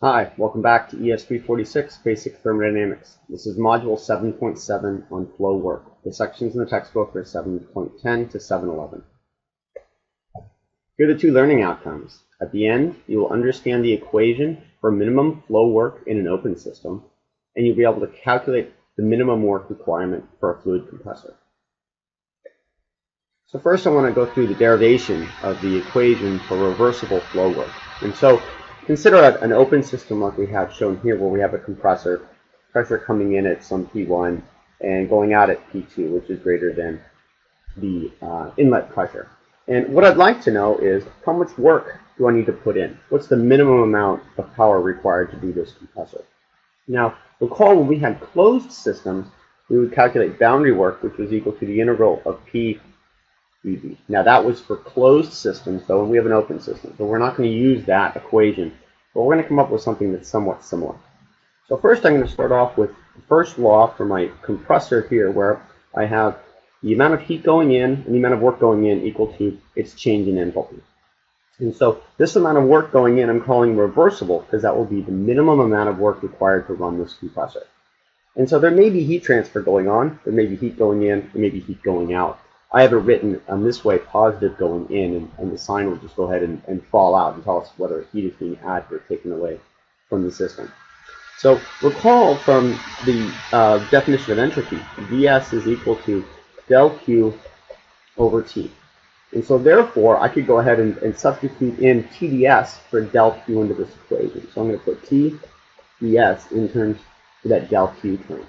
Hi, welcome back to es346 Basic Thermodynamics. This is module 7.7 on flow work. The sections in the textbook are 7.10 to 7.11. Here are the two learning outcomes. At the end, you will understand the equation for minimum flow work in an open system, and you'll be able to calculate the minimum work requirement for a fluid compressor. So first I want to go through the derivation of the equation for reversible flow work. And so consider an open system like we have shown here, where we have a compressor, pressure coming in at some P1 and going out at P2, which is greater than the inlet pressure. And what I'd like to know is, how much work do I need to put in? What's the minimum amount of power required to do this compressor? Now, recall when we had closed systems, we would calculate boundary work, which was equal to the integral of P dV. Now that was for closed systems, though, and we have an open system, so we're not going to use that equation, but we're going to come up with something that's somewhat similar. So first I'm going to start off with the first law for my compressor here, where I have the amount of heat going in and the amount of work going in equal to its change in enthalpy. And so this amount of work going in I'm calling reversible, because that will be the minimum amount of work required to run this compressor. And so there may be heat transfer going on, there may be heat going in, there may be heat going out. I have it written this way, positive going in, and the sign will just go ahead and fall out and tell us whether heat is being added or taken away from the system. So recall from the definition of entropy, Vs is equal to del Q over T. And so therefore, I could go ahead and substitute in TdS for del Q into this equation. So I'm going to put TdS in terms of that del Q term.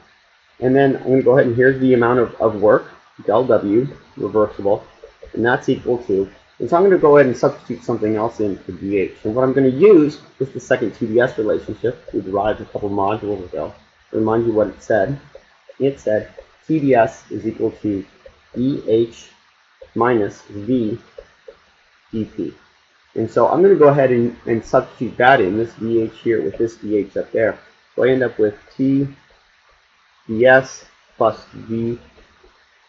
And then I'm going to go ahead and here's the amount of work, del W, reversible, and that's equal to, and so I'm going to go ahead and substitute something else in for dH. And what I'm going to use is the second TdS relationship we derived a couple modules ago. To remind you what it said. It said TdS is equal to dH minus V dP. And so I'm going to go ahead and substitute that in, this dH here with this dH up there. So I end up with TdS plus V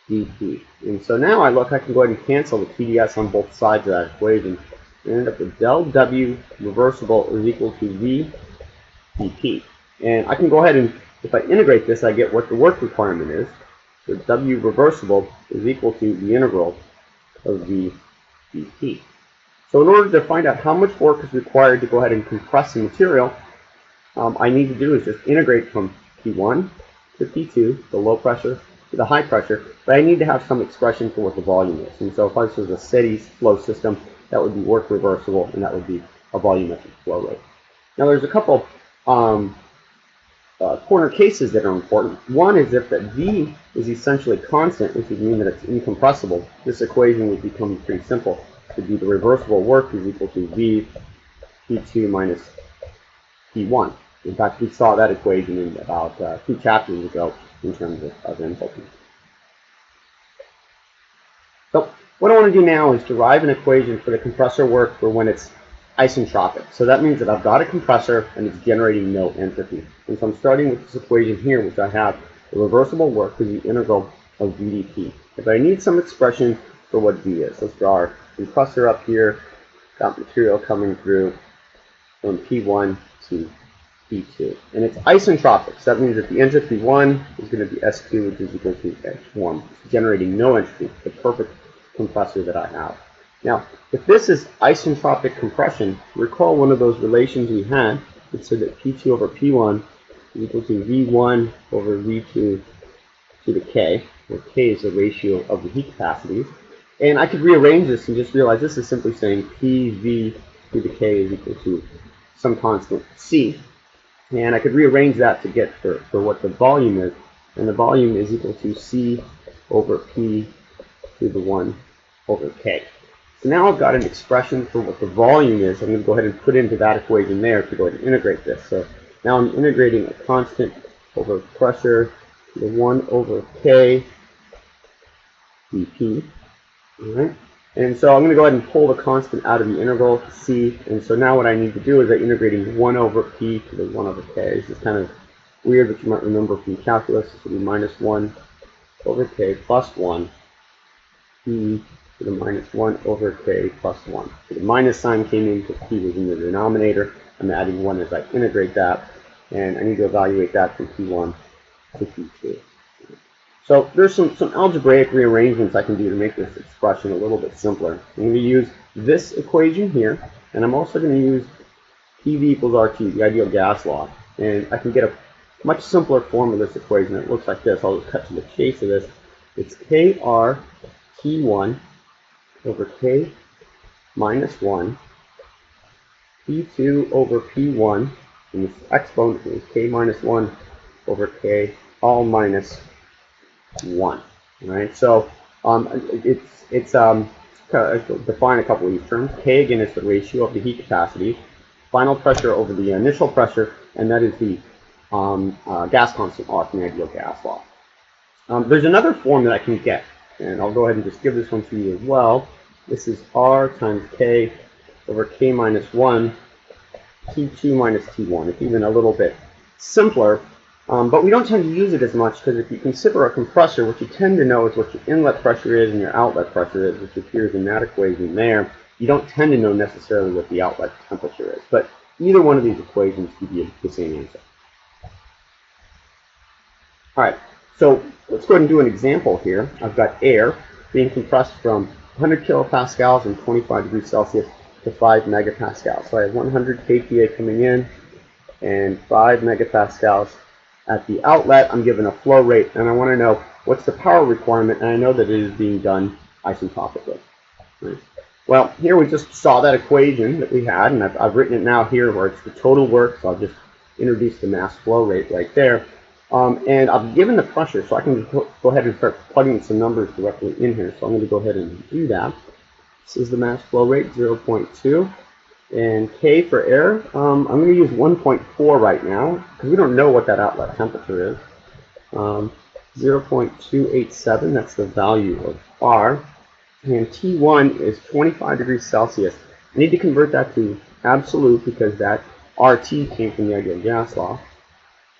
dP. And so now I can go ahead and cancel the TdS on both sides of that equation and end up with del W reversible is equal to V dP. And I can go ahead and, if I integrate this, I get what the work requirement is. So W reversible is equal to the integral of V dP. So in order to find out how much work is required to go ahead and compress the material, I need to do is just integrate from P1 to P2, the low pressure, to the high pressure, but I need to have some expression for what the volume is. And so if this was a steady flow system, that would be work reversible, and that would be a volumetric flow rate. Now there's a couple corner cases that are important. One is if that V is essentially constant, which would mean that it's incompressible, this equation would become pretty simple. It would be the reversible work is equal to V P2 minus P1. In fact, we saw that equation in about 2 chapters ago in terms of enthalpy. So what I want to do now is derive an equation for the compressor work for when it's isentropic. So that means that I've got a compressor and it's generating no entropy. And so I'm starting with this equation here, which I have the reversible work is the integral of VdP. If I need some expression for what V is, let's draw our compressor up here, got material coming through from P1 to P2. And it's isentropic, so that means that the entropy 1 is going to be S2, which is equal to H1, generating no entropy, the perfect compressor that I have. Now, if this is isentropic compression, recall one of those relations we had that said that P2 over P1 is equal to V1 over V2 to the K, where K is the ratio of the heat capacities. And I could rearrange this and just realize this is simply saying PV to the K is equal to some constant C. And I could rearrange that to get for what the volume is. And the volume is equal to C over P to the 1 over K. So now I've got an expression for what the volume is. I'm going to go ahead and put into that equation there to go ahead and integrate this. So now I'm integrating a constant over pressure to the 1 over K dP. All right. And so I'm going to go ahead and pull the constant out of the integral, C, and so now what I need to do is I'm integrating 1 over P to the 1 over K. This is kind of weird, but you might remember from calculus, this will be minus 1 over K plus 1, P to the minus 1 over k plus 1. So the minus sign came in because p was in the denominator. I'm adding 1 as I integrate that, and I need to evaluate that from P1 to P2. So there's some algebraic rearrangements I can do to make this expression a little bit simpler. I'm going to use this equation here, and I'm also going to use PV equals RT, the ideal gas law. And I can get a much simpler form of this equation. It looks like this. I'll just cut to the chase of this. It's Kr T1 over K minus 1, P2 over P1, and this exponent is K minus 1 over K all minus 1. All right, so it's define a couple of these terms. K again is the ratio of the heat capacity, final pressure over the initial pressure, and that is the gas constant R from the ideal gas law. There's another form that I can get, and I'll go ahead and just give this one to you as well. This is R times K over K minus 1, T2 minus T1. It's even a little bit simpler. But we don't tend to use it as much because if you consider a compressor, what you tend to know is what your inlet pressure is and your outlet pressure is, which appears in that equation there. You don't tend to know necessarily what the outlet temperature is. But either one of these equations give you the same answer. All right, so let's go ahead and do an example here. I've got air being compressed from 100 kilopascals and 25 degrees Celsius to 5 megapascals. So I have 100 kPa coming in and 5 megapascals at the outlet. I'm given a flow rate, and I want to know what's the power requirement, and I know that it is being done isentropically. Right? Well, here we just saw that equation that we had, and I've written it now here where it's the total work, so I'll just introduce the mass flow rate right there. And I've given the pressure, so I can just go ahead and start plugging some numbers directly in here. So I'm going to go ahead and do that. This is the mass flow rate, 0.2. And K for air, I'm going to use 1.4 right now, because we don't know what that outlet temperature is. 0.287, that's the value of R. And T1 is 25 degrees Celsius. I need to convert that to absolute because that RT came from the ideal gas law.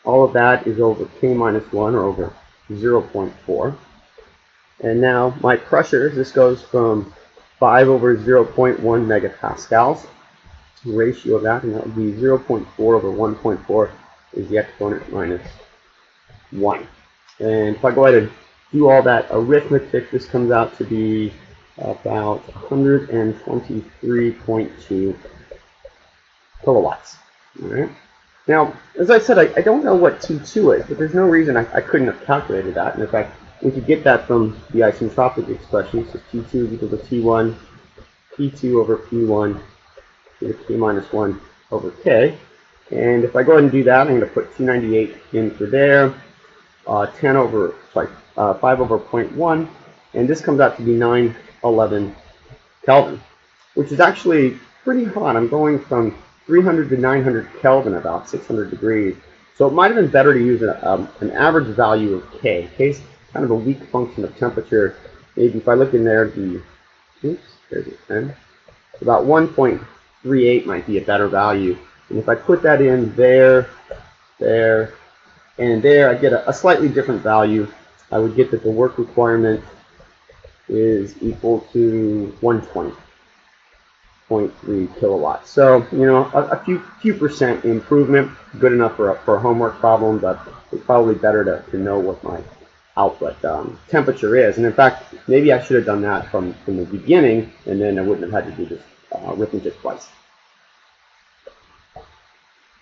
All of that is over K minus 1, or over 0.4. And now my pressure, this goes from 5 over 0.1 megapascals. The ratio of that, and that would be 0.4 over 1.4 is the exponent minus 1. And if I go ahead and do all that arithmetic, this comes out to be about 123.2 kilowatts. All right. Now, as I said, I don't know what T2 is, but there's no reason I couldn't have calculated that. And in fact, we could get that from the isentropic expression. So T2 is equal to T1, P2 over P1 to the K minus 1 over K. And if I go ahead and do that, I'm going to put 298 in for there, 5 over 0.1, and this comes out to be 911 Kelvin, which is actually pretty hot. I'm going from 300 to 900 Kelvin, about 600 degrees. So it might have been better to use an average value of K. K is kind of a weak function of temperature. Maybe if I look in there, there's a 10. About 1.38 might be a better value. And if I put that in there, and there, I get a slightly different value. I would get that the work requirement is equal to 120.3 kilowatts. So, you know, a few percent improvement, good enough for a homework problem, but it's probably better to know what my output temperature is. And in fact, maybe I should have done that from the beginning, and then I wouldn't have had to do this arithmetic twice.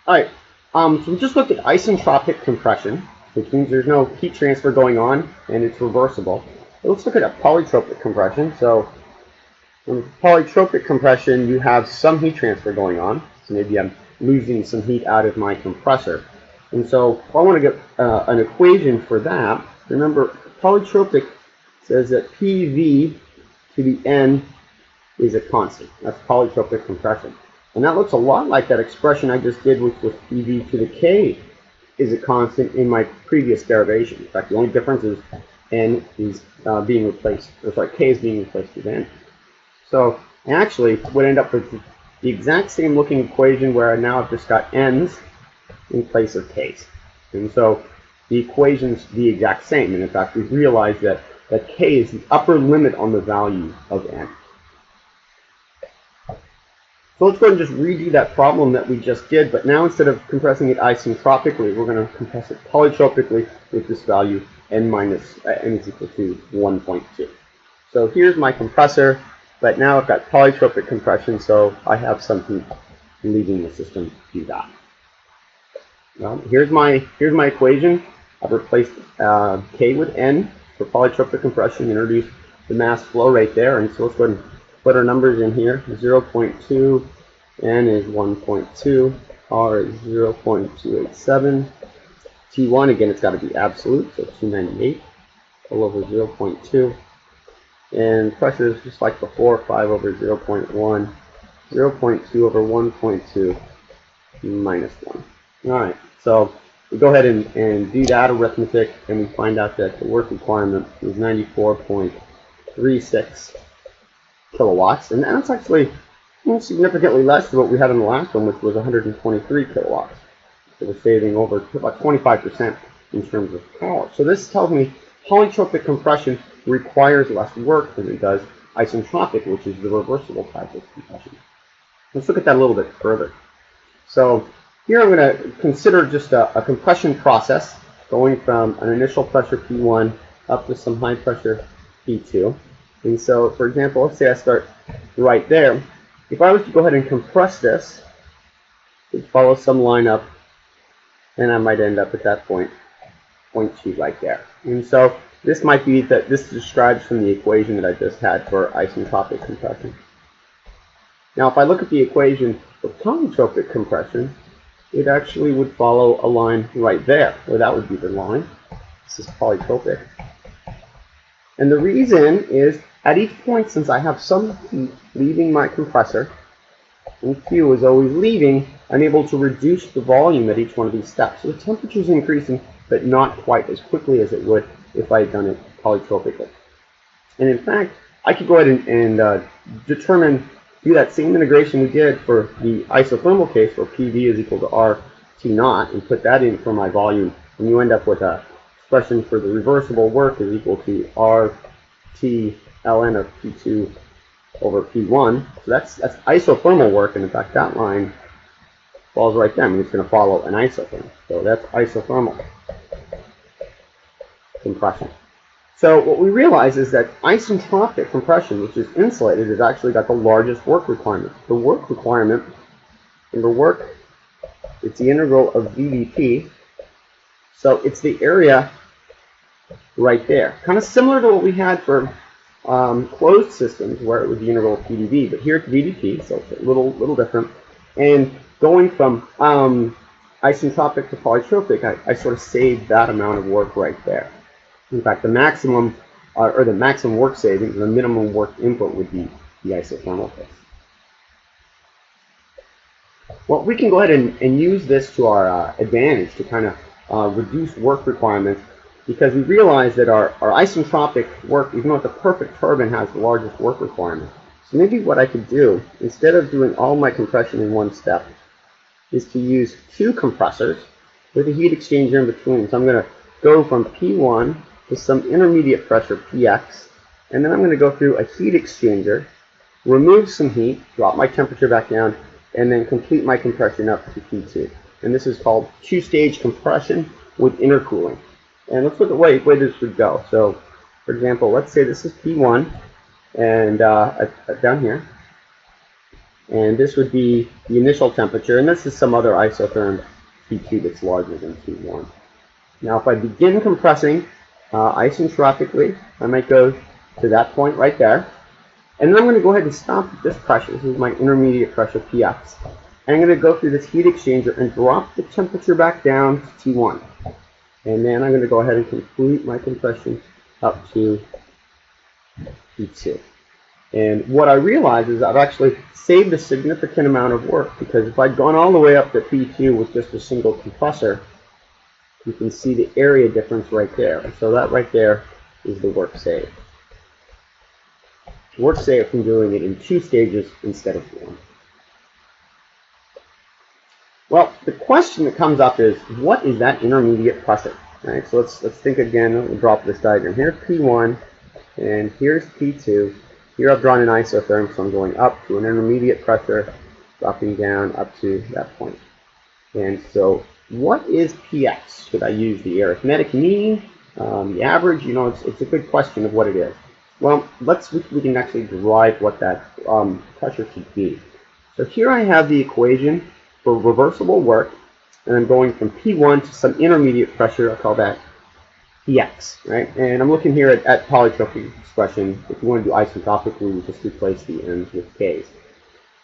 All right, so we just looked at isentropic compression, which means there's no heat transfer going on, and it's reversible. But let's look at a polytropic compression. So in polytropic compression, you have some heat transfer going on. So maybe I'm losing some heat out of my compressor. And so if I want to get an equation for that, remember polytropic says that PV to the N is a constant. That's polytropic compression. And that looks a lot like that expression I just did, which was PV to the K is a constant in my previous derivation. In fact, the only difference is N is being replaced, or sorry, K is being replaced with N. So I actually would end up with the exact same looking equation where now I've just got N's in place of K's. And so the equation's the exact same. And in fact, we've realized that K is the upper limit on the value of N. So let's go ahead and just redo that problem that we just did, but now instead of compressing it isentropically, we're going to compress it polytropically with this value n is equal to 1.2. So here's my compressor, but now I've got polytropic compression, so I have some heat leaving the system to do that. Well, here's my equation. I've replaced K with N for polytropic compression, introduced the mass flow rate there, and so let's go ahead and put our numbers in here. 0.2, N is 1.2, R is 0.287, T1, again, it's got to be absolute, so 298, all over 0.2, and pressure is just like before, 5 over 0.1, 0.2 over 1.2, minus 1. Alright, so we go ahead and do that arithmetic, and we find out that the work requirement is 94.36 kilowatts, and that's actually significantly less than what we had in the last one, which was 123 kilowatts. So we're saving over about 25% in terms of power. So this tells me polytropic compression requires less work than it does isentropic, which is the reversible type of compression. Let's look at that a little bit further. So here I'm going to consider just a compression process going from an initial pressure P1 up to some high pressure P2. And so, for example, let's say I start right there. If I was to go ahead and compress this, it'd follow some line up, and I might end up at that point 0.2 right there. And so this might be that this describes from the equation that I just had for isentropic compression. Now, if I look at the equation for polytropic compression, it actually would follow a line right there, where that would be the line. This is polytropic. And the reason is, at each point, since I have some heat leaving my compressor, and Q is always leaving, I'm able to reduce the volume at each one of these steps. So the temperature is increasing, but not quite as quickly as it would if I had done it polytropically. And in fact, I could go ahead and do that same integration we did for the isothermal case, where PV is equal to RT naught, and put that in for my volume, and you end up with a expression for the reversible work is equal to RT ln of P2 over P1. So that's isothermal work, and in fact that line falls right there. I mean, it's going to follow an isotherm. So that's isothermal compression. So what we realize is that isentropic compression, which is insulated, has actually got the largest work requirement. The work requirement, remember work, it's the integral of VDP. So it's the area right there. Kind of similar to what we had for closed systems, where it would be integral of PdV, but here it's VDP, so it's a little different. And going from isentropic to polytropic, I sort of saved that amount of work right there. In fact, the maximum work savings, the minimum work input would be the isothermal case. Well, we can go ahead and use this to our advantage to kind of reduce work requirements, because we realize that our isentropic work, even though the perfect turbine has the largest work requirement. So maybe what I could do, instead of doing all my compression in one step, is to use two compressors with a heat exchanger in between. So I'm going to go from P1 to some intermediate pressure, Px, and then I'm going to go through a heat exchanger, remove some heat, drop my temperature back down, and then complete my compression up to P2. And this is called two-stage compression with intercooling. And let's look at the way this would go. So, for example, let's say this is P1, and down here, and this would be the initial temperature, and this is some other isotherm P2 that's larger than P1. Now, if I begin compressing isentropically, I might go to that point right there, and then I'm going to go ahead and stop at this pressure. This is my intermediate pressure, Px. And I'm going to go through this heat exchanger and drop the temperature back down to T1. And then I'm going to go ahead and complete my compression up to P2. And what I realize is I've actually saved a significant amount of work, because if I'd gone all the way up to P2 with just a single compressor, you can see the area difference right there. And so that right there is the work saved. Work saved from doing it in two stages instead of one. Well, the question that comes up is, what is that intermediate pressure? All right, so let's think again. We'll drop this diagram. Here's P1, and here's P2. Here I've drawn an isotherm, so I'm going up to an intermediate pressure dropping down up to that point. And so what is px? Should I use the arithmetic mean, the average? You know, it's a good question of what it is. Well, we can actually derive what that pressure should be. So here I have the equation for reversible work, and I'm going from P1 to some intermediate pressure. I'll call that Px, right? And I'm looking here at polytropic expression. If you want to do isentopically, we just replace the n's with k's.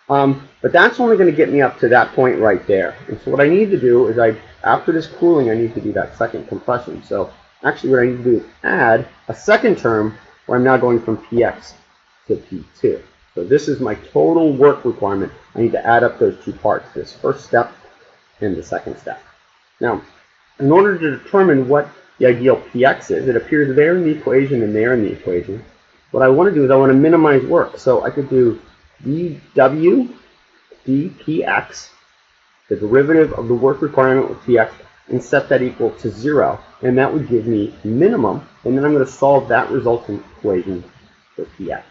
But that's only going to get me up to that point right there. And so what I need to do is, after this cooling, I need to do that second compression. So actually what I need to do is add a second term where I'm now going from Px to P2. So this is my total work requirement. I need to add up those two parts, this first step and the second step. Now, in order to determine what the ideal Px is, it appears there in the equation and there in the equation. What I want to do is I want to minimize work. So I could do dW dPx, the derivative of the work requirement with Px, and set that equal to 0. And that would give me minimum. And then I'm going to solve that resultant equation for Px.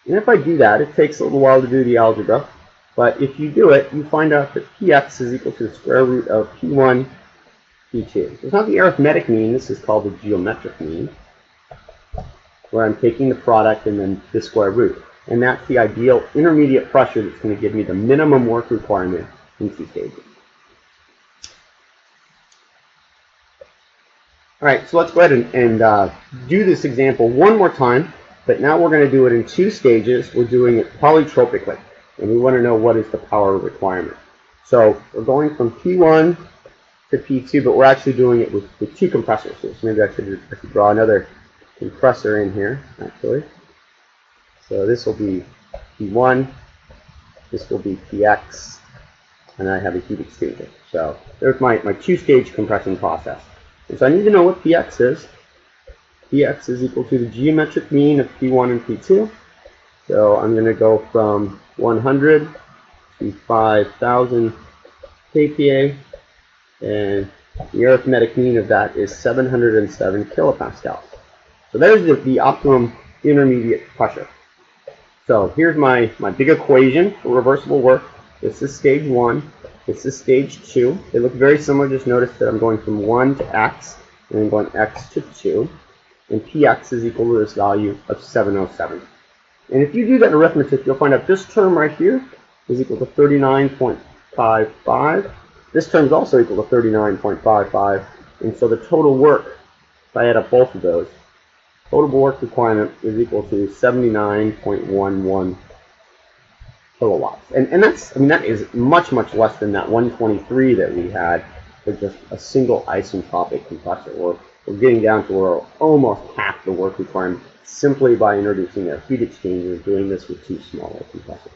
And if I do that, it takes a little while to do the algebra. But if you do it, you find out that Px is equal to the square root of P1 P2. So it's not the arithmetic mean. This is called the geometric mean, where I'm taking the product and then the square root. And that's the ideal intermediate pressure that's going to give me the minimum work requirement in 2 stages. All right, so let's go ahead and do this example one more time. But now we're going to do it in 2 stages. We're doing it polytropically. And we want to know what is the power requirement. So we're going from P1 to P2, but we're actually doing it with 2 compressors. So maybe I should draw another compressor in here, actually. So this will be P1, this will be Px, and I have a heat exchanger. So there's my 2-stage compression process. And so I need to know what Px is. Px is equal to the geometric mean of P1 and P2. So I'm going to go from 100 to 5,000 kPa, and the arithmetic mean of that is 707 kilopascals. So there's the optimum intermediate pressure. So here's my big equation for reversible work. This is stage 1. This is stage 2. They look very similar. Just notice that I'm going from 1 to x, and I'm going x to 2. And Px is equal to this value of 707. And if you do that in arithmetic, you'll find out this term right here is equal to 39.55. This term is also equal to 39.55. And so the total work, if I add up both of those, total work requirement is equal to 79.11 kilowatts. And that's, that is much, much less than that 123 that we had for just a single isentropic compressor. We're getting down to where almost half the work requirement simply by introducing a heat exchanger, doing this with 2 smaller compressors.